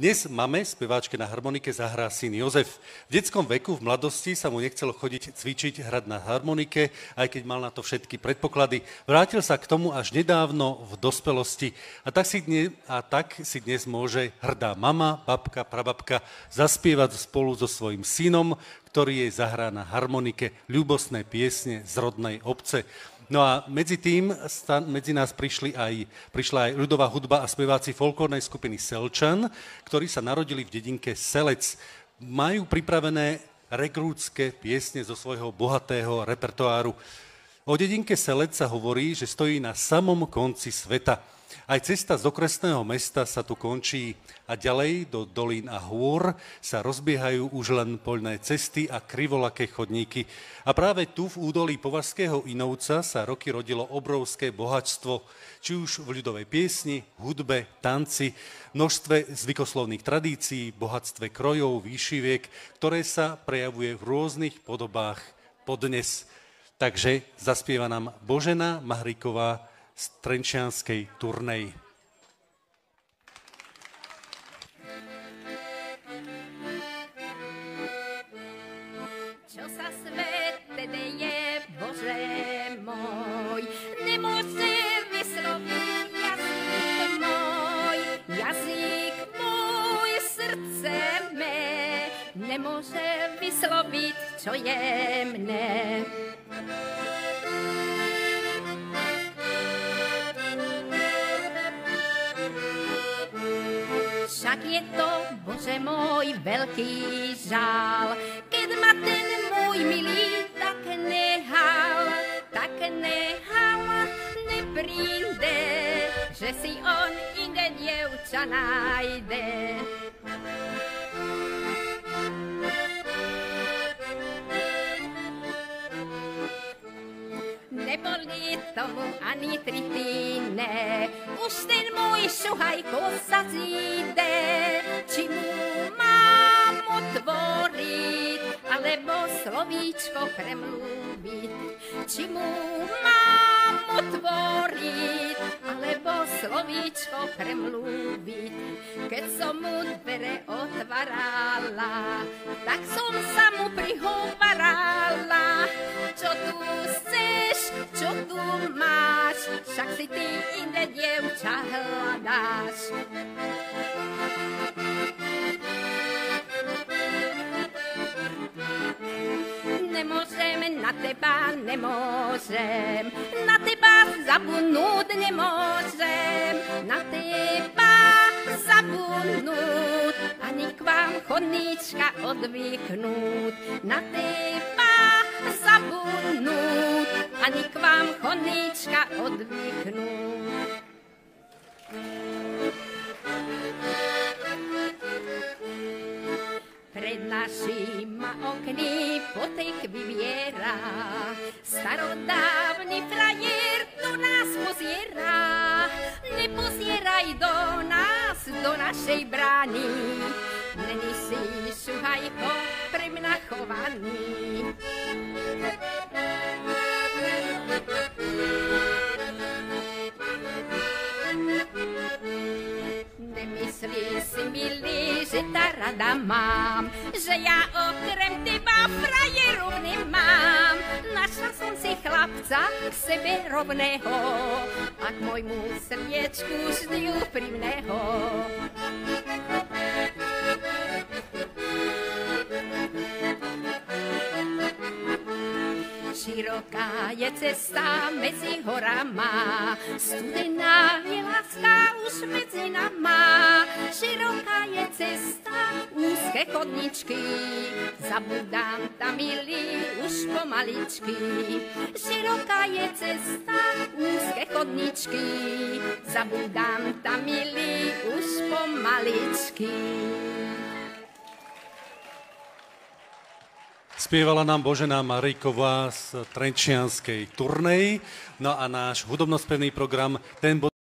Dnes mame, speváčke na harmonike, zahrá syn Jozef. V detskom veku, v mladosti sa mu nechcelo chodiť cvičiť, hrať na harmonike, aj keď mal na to všetky predpoklady. Vrátil sa k tomu až nedávno v dospelosti. A tak si dnes môže hrdá mama, babka, prababka zaspievať spolu so svojím synom, ktorý jej zahrá na harmonike ľúbostné piesne z rodnej obce. No a medzi nás prišla aj ľudová hudba a speváci folklórnej skupiny Selčan, ktorí sa narodili v dedinke Selec. Majú pripravené rekrútske piesne zo svojho bohatého repertoáru. O dedinke Selec sa hovorí, že stojí na samom konci sveta. Aj cesta z okresného mesta sa tu končí a ďalej do dolín a hôr sa rozbiehajú už len poľné cesty a krivolaké chodníky. A práve tu v údolí Považského Inovca sa roky rodilo obrovské bohatstvo, či už v ľudovej piesni, hudbe, tanci, množstve zvykoslovných tradícií, bohatstve krojov, výšiviek, ktoré sa prejavuje v rôznych podobách podnes. Takže zaspieva nám Božena Mahríková z Trenčianskej turnej. Čo sa svete deje, Bože môj, nemôže vysloviť jazyk môj, srdce mé, nemôže vysloviť, čo je mne. Však je to, Bože môj, veľký žál, keď ma ten môj milý tak nehal, nepríde, že si on inde dievča nájde. Neboli tomu ani tritýne, už ten môj šuhajko sa zíde. Či mu mám otvoriť, alebo slovíčko premluviť. Či mu mám otvoriť, alebo slovíčko premluviť. Keď som mu dvere otvárala, tak som sa mu prihovarala. Čo tu chceš, čo tu máš, však si ty inde dievča hľadáš. Nemôžem, na teba zabudnúť nemôžem, na teba zabudnúť, ani k vám chodníčka odvyknúť, na teba zabudnúť, ani k vám chodníčka odvyknúť. Pred našima okny potek vyviera, starodávny frajer do nás poziera. Nepozieraj do nás, do našej brány, není si šuhajko pre mňa chovaný. Nemyslí si, milý, že tá rada mám, že ja okrem teba frajerov nemám. Našla som si chlapca k sebe rovného a k môjmu srdiečku vždy úprimného. Široká je cesta medzi horama, studená je láska už medzi nama. Široká je cesta, úzke chodničky, zabudám tam, milý, už pomaličky. Široká je cesta, úzke chodničky, zabudám tam, milý, už pomaličky. Spievala nám Božena Mahríková z Trenčianskej turnej. No a náš hudobnospevný program, ten